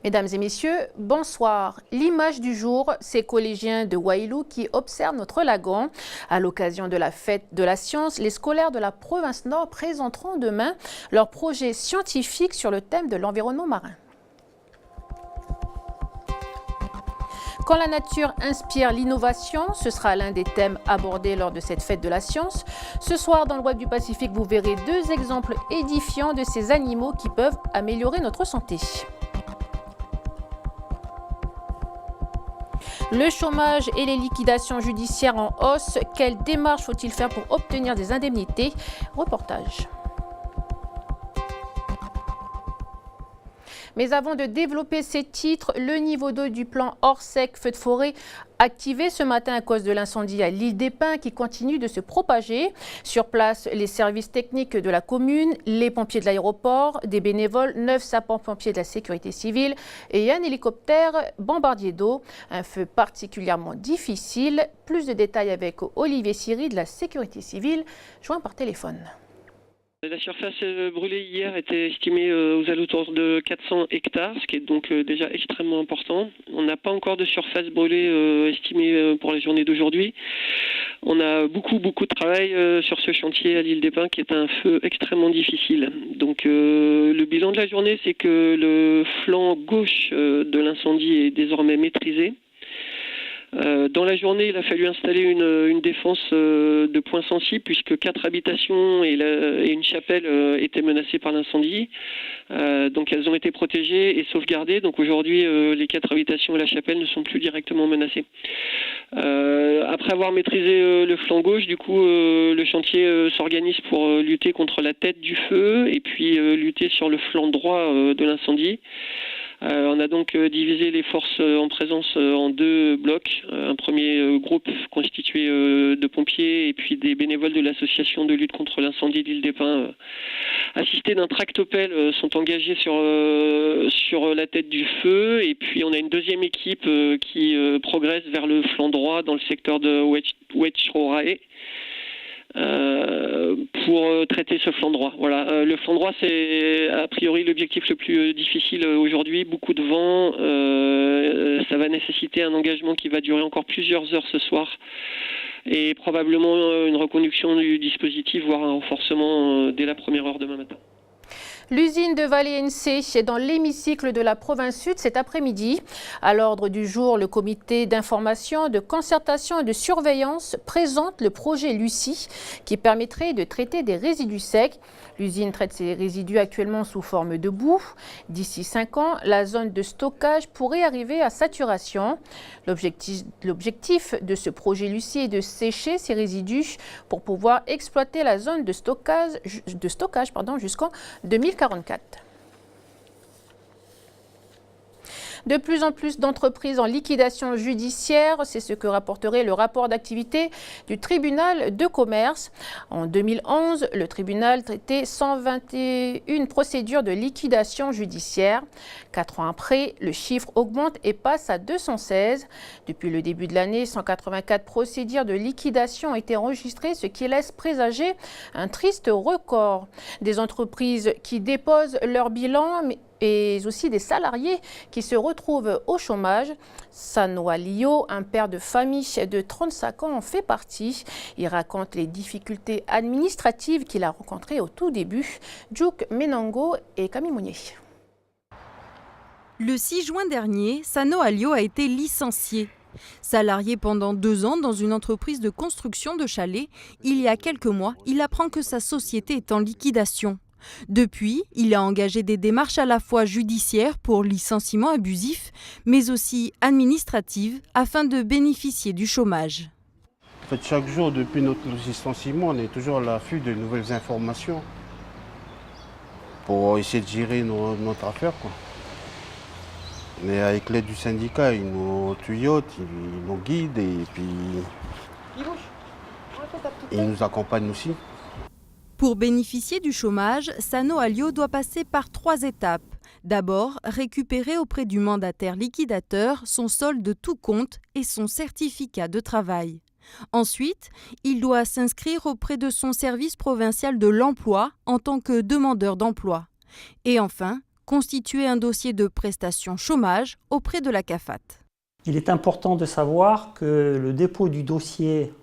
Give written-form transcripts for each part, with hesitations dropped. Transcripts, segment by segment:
Mesdames et messieurs, bonsoir. L'image du jour, ces collégiens de Wailou qui observent notre lagon. À l'occasion de la fête de la science, les scolaires de la province Nord présenteront demain leur projet scientifique sur le thème de l'environnement marin. Quand la nature inspire l'innovation, ce sera l'un des thèmes abordés lors de cette fête de la science. Ce soir, dans le Web du Pacifique, vous verrez deux exemples édifiants de ces animaux qui peuvent améliorer notre santé. Le chômage et les liquidations judiciaires en hausse, quelle démarche faut-il faire pour obtenir des indemnités? Reportage. Mais avant de développer ces titres, le niveau d'eau du plan Orsec feu de forêt activé ce matin à cause de l'incendie à l'île des Pins qui continue de se propager. Sur place, les services techniques de la commune, les pompiers de l'aéroport, des bénévoles, 9 sapeurs-pompiers de la sécurité civile et un hélicoptère bombardier d'eau. Un feu particulièrement difficile. Plus de détails avec Olivier Siri de la sécurité civile, joint par téléphone. La surface brûlée hier était estimée aux alentours de 400 hectares, ce qui est donc déjà extrêmement important. On n'a pas encore de surface brûlée estimée pour la journée d'aujourd'hui. On a beaucoup de travail sur ce chantier à l'île des Pins qui est un feu extrêmement difficile. Donc le bilan de la journée, c'est que le flanc gauche de l'incendie est désormais maîtrisé. Dans la journée, il a fallu installer une défense de points sensibles puisque 4 habitations et une chapelle étaient menacées par l'incendie. Donc elles ont été protégées et sauvegardées. Donc aujourd'hui, les 4 habitations et la chapelle ne sont plus directement menacées. Après avoir maîtrisé le flanc gauche, du coup, le chantier s'organise pour lutter contre la tête du feu et puis lutter sur le flanc droit de l'incendie. On a donc divisé les forces en présence en 2 blocs. Un premier groupe constitué de pompiers et puis des bénévoles de l'association de lutte contre l'incendie de l'île des Pins, assistés d'un tractopelle, sont engagés sur la tête du feu. Et puis on a une deuxième équipe qui progresse vers le flanc droit dans le secteur de Wetchrorae. Pour traiter ce flanc droit. Voilà, le flanc droit, c'est a priori l'objectif le plus difficile aujourd'hui. Beaucoup de vent, ça va nécessiter un engagement qui va durer encore plusieurs heures ce soir et probablement une reconduction du dispositif, voire un renforcement dès la première heure demain matin. L'usine de Vallée NC est dans l'hémicycle de la province sud cet après-midi. À l'ordre du jour, le comité d'information, de concertation et de surveillance présente le projet Lucie qui permettrait de traiter des résidus secs. L'usine traite ces résidus actuellement sous forme de boue. D'ici 5 ans, la zone de stockage pourrait arriver à saturation. L'objectif de ce projet Lucie est de sécher ces résidus pour pouvoir exploiter la zone de stockage jusqu'en 2044. De plus en plus d'entreprises en liquidation judiciaire, c'est ce que rapporterait le rapport d'activité du tribunal de commerce. En 2011, le tribunal traitait 121 procédures de liquidation judiciaire. 4 ans après, le chiffre augmente et passe à 216. Depuis le début de l'année, 184 procédures de liquidation ont été enregistrées, ce qui laisse présager un triste record. Des entreprises qui déposent leur bilan, et aussi des salariés qui se retrouvent au chômage. Sanoa Lio, un père de famille de 35 ans, en fait partie. Il raconte les difficultés administratives qu'il a rencontrées au tout début. Djouk Menango et Camille Mounier. Le 6 juin dernier, Sanoa Lio a été licencié. Salarié pendant 2 ans dans une entreprise de construction de chalets, il y a quelques mois, il apprend que sa société est en liquidation. Depuis, il a engagé des démarches à la fois judiciaires pour licenciement abusif, mais aussi administratives afin de bénéficier du chômage. En fait, chaque jour, depuis notre licenciement, on est toujours à l'affût de nouvelles informations pour essayer de gérer notre affaire, quoi. Mais avec l'aide du syndicat, ils nous tuyautent, ils nous guident et puis ils nous accompagnent aussi. Pour bénéficier du chômage, Sanoa Lio doit passer par 3 étapes. D'abord, récupérer auprès du mandataire liquidateur son solde de tout compte et son certificat de travail. Ensuite, il doit s'inscrire auprès de son service provincial de l'emploi en tant que demandeur d'emploi. Et enfin, constituer un dossier de prestation chômage auprès de la CAFAT. Il est important de savoir que le dépôt du dossier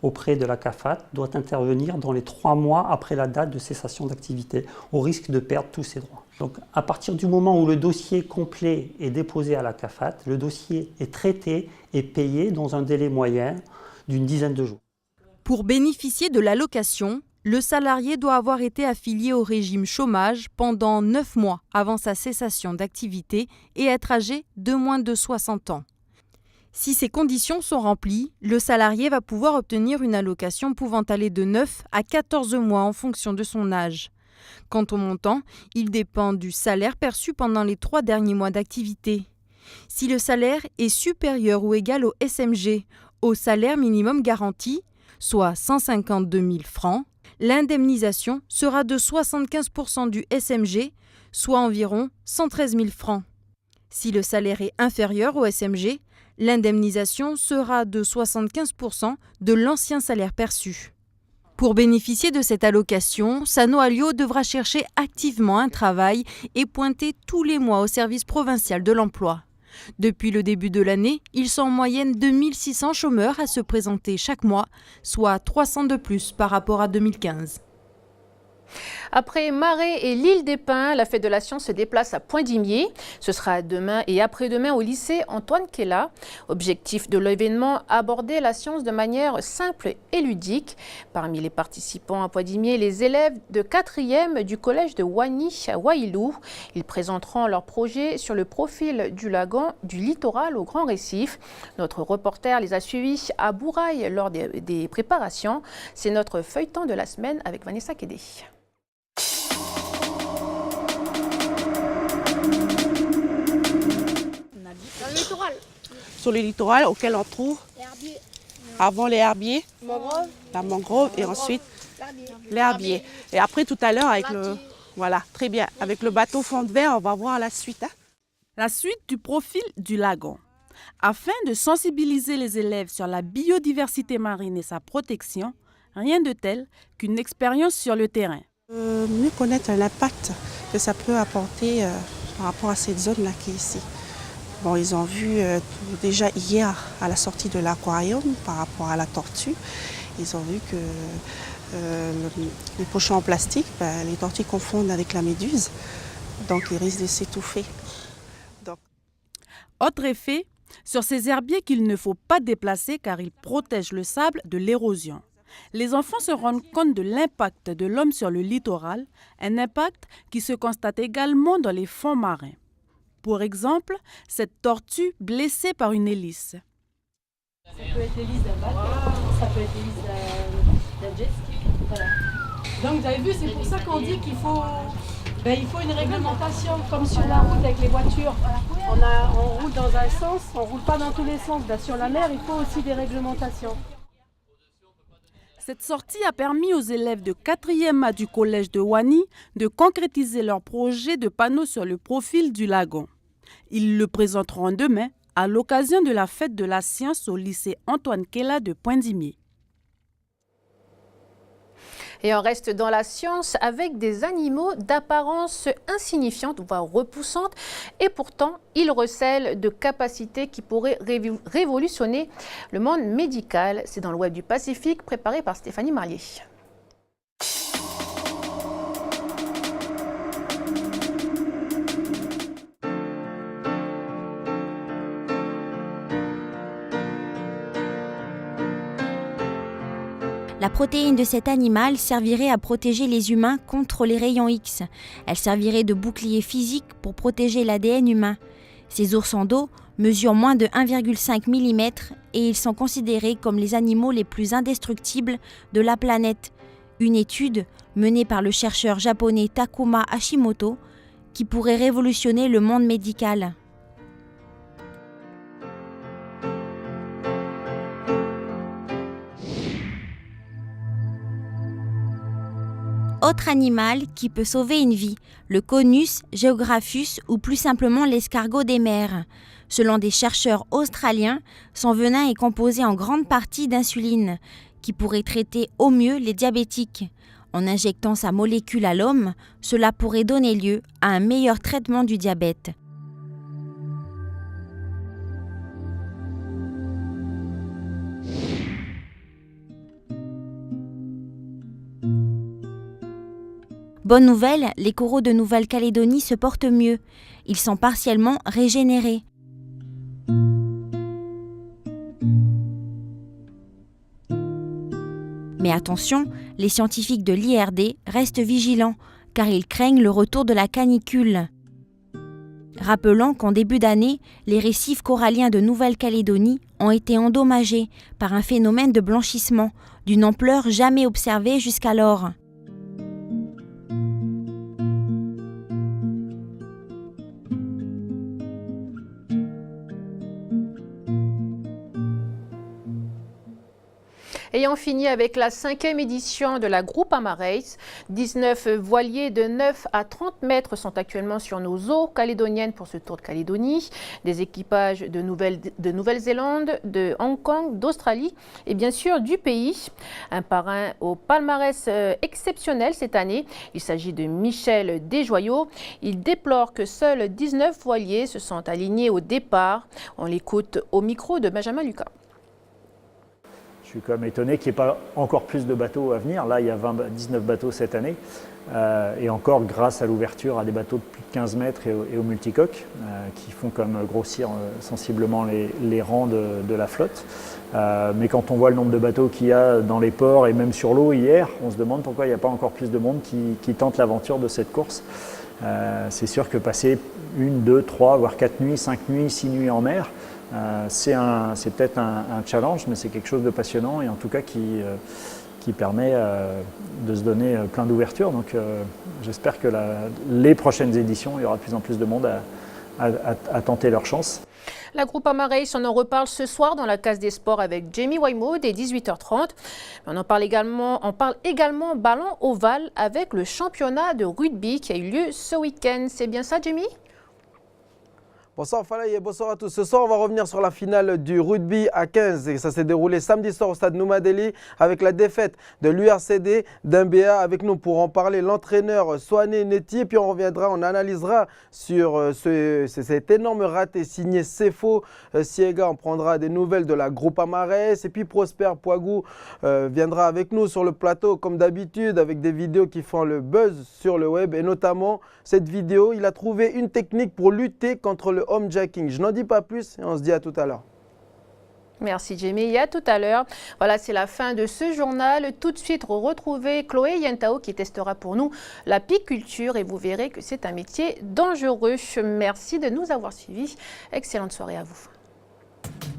auprès de la CAFAT doit intervenir dans les 3 mois après la date de cessation d'activité, au risque de perdre tous ses droits. Donc, à partir du moment où le dossier complet est déposé à la CAFAT, le dossier est traité et payé dans un délai moyen d'une dizaine de jours. Pour bénéficier de l'allocation, le salarié doit avoir été affilié au régime chômage pendant 9 mois avant sa cessation d'activité et être âgé de moins de 60 ans. Si ces conditions sont remplies, le salarié va pouvoir obtenir une allocation pouvant aller de 9 à 14 mois en fonction de son âge. Quant au montant, il dépend du salaire perçu pendant les 3 derniers mois d'activité. Si le salaire est supérieur ou égal au SMG, au salaire minimum garanti, soit 152 000 francs, l'indemnisation sera de 75% du SMG, soit environ 113 000 francs. Si le salaire est inférieur au SMG, l'indemnisation sera de 75% de l'ancien salaire perçu. Pour bénéficier de cette allocation, Sano Alio devra chercher activement un travail et pointer tous les mois au service provincial de l'emploi. Depuis le début de l'année, ils sont en moyenne 2600 chômeurs à se présenter chaque mois, soit 300 de plus par rapport à 2015. Après Marais et l'île des Pins, la Fête de la Science se déplace à Poindimié. Ce sera demain et après-demain au lycée Antoine Kella. Objectif de l'événement, aborder la science de manière simple et ludique. Parmi les participants à Poindimié, les élèves de 4e du collège de Wani à Wailou. Ils présenteront leur projet sur le profil du lagon du littoral au Grand Récif. Notre reporter les a suivis à Bourail lors des préparations. C'est notre feuilleton de la semaine avec Vanessa Kédé. Sur le littoral auquel on trouve avant les herbiers, la mangrove et ensuite l'herbier. Et après tout à l'heure avec le très bien, avec le bateau fond de verre, on va voir la suite. La suite du profil du lagon. Afin de sensibiliser les élèves sur la biodiversité marine et sa protection, rien de tel qu'une expérience sur le terrain. Mieux connaître l'impact que ça peut apporter par rapport à cette zone-là qui est ici. Bon, ils ont vu déjà hier à la sortie de l'aquarium par rapport à la tortue, ils ont vu que les pochons en plastique, les tortues confondent avec la méduse, donc ils risquent de s'étouffer. Autre effet, sur ces herbiers qu'il ne faut pas déplacer car ils protègent le sable de l'érosion. Les enfants se rendent compte de l'impact de l'homme sur le littoral, un impact qui se constate également dans les fonds marins. Pour exemple, cette tortue blessée par une hélice. Ça peut être l'hélice d'un bateau, ça peut être l'hélice d'un jet ski. Voilà. Donc vous avez vu, c'est pour ça qu'on dit qu'il faut, il faut une réglementation comme sur la route avec les voitures. On roule dans un sens, on ne roule pas dans tous les sens. Sur la mer, il faut aussi des réglementations. Cette sortie a permis aux élèves de 4e A du collège de Wani de concrétiser leur projet de panneau sur le profil du lagon. Ils le présenteront demain à l'occasion de la Fête de la Science au lycée Antoine Kella de Poindimié. Et on reste dans la science avec des animaux d'apparence insignifiante, voire repoussante, et pourtant ils recèlent de capacités qui pourraient révolutionner le monde médical. C'est dans le web du Pacifique, préparé par Stéphanie Marlier. La protéine de cet animal servirait à protéger les humains contre les rayons X. Elle servirait de bouclier physique pour protéger l'ADN humain. Ces oursons d'eau mesurent moins de 1,5 mm et ils sont considérés comme les animaux les plus indestructibles de la planète. Une étude menée par le chercheur japonais Takuma Hashimoto qui pourrait révolutionner le monde médical. Autre animal qui peut sauver une vie, le Conus geographus ou plus simplement l'escargot des mers. Selon des chercheurs australiens, son venin est composé en grande partie d'insuline, qui pourrait traiter au mieux les diabétiques. En injectant sa molécule à l'homme, cela pourrait donner lieu à un meilleur traitement du diabète. Bonne nouvelle, les coraux de Nouvelle-Calédonie se portent mieux. Ils sont partiellement régénérés. Mais attention, les scientifiques de l'IRD restent vigilants, car ils craignent le retour de la canicule. Rappelons qu'en début d'année, les récifs coralliens de Nouvelle-Calédonie ont été endommagés par un phénomène de blanchissement d'une ampleur jamais observée jusqu'alors. Et on finit avec la 5e édition de la Groupama Race. 19 voiliers de 9 à 30 mètres sont actuellement sur nos eaux calédoniennes pour ce Tour de Calédonie. Des équipages de Nouvelle-Zélande, de Hong Kong, d'Australie et bien sûr du pays. Un parrain au palmarès exceptionnel cette année. Il s'agit de Michel Desjoyaux. Il déplore que seuls 19 voiliers se sont alignés au départ. On l'écoute au micro de Benjamin Lucas. Je suis quand même étonné qu'il n'y ait pas encore plus de bateaux à venir. Là, il y a 19 bateaux cette année. Et encore grâce à l'ouverture à des bateaux de plus de 15 mètres et aux multicoques qui font comme grossir sensiblement les rangs de la flotte. Mais quand on voit le nombre de bateaux qu'il y a dans les ports et même sur l'eau hier, on se demande pourquoi il n'y a pas encore plus de monde qui tente l'aventure de cette course. C'est sûr que passer 1, 2, 3, voire 4 nuits, 5 nuits, 6 nuits en mer, c'est peut-être un challenge, mais c'est quelque chose de passionnant et en tout cas qui permet de se donner plein d'ouvertures. Donc j'espère que les prochaines éditions, il y aura de plus en plus de monde à tenter leur chance. La Groupama Race, on en reparle ce soir dans la case des sports avec Jamie Wymo dès 18h30. On parle également ballon ovale avec le championnat de rugby qui a eu lieu ce week-end. C'est bien ça, Jamie ? Bonsoir Falaï et bonsoir à tous. Ce soir, on va revenir sur la finale du rugby à 15. Et ça s'est déroulé samedi soir au stade Noumadéli avec la défaite de l'URCD d'Mbea. Avec nous pour en parler, l'entraîneur Soane Neti. Et puis on reviendra, on analysera sur cet énorme raté signé Sefo Siega. On prendra des nouvelles de la Groupama Race. Et puis Prosper Poigou viendra avec nous sur le plateau comme d'habitude avec des vidéos qui font le buzz sur le web. Et notamment cette vidéo, il a trouvé une technique pour lutter contre le homejacking. Je n'en dis pas plus et on se dit à tout à l'heure. Merci Jamie, et à tout à l'heure. Voilà, c'est la fin de ce journal. Tout de suite, retrouvez Chloé Yentao qui testera pour nous l'apiculture et vous verrez que c'est un métier dangereux. Merci de nous avoir suivis. Excellente soirée à vous.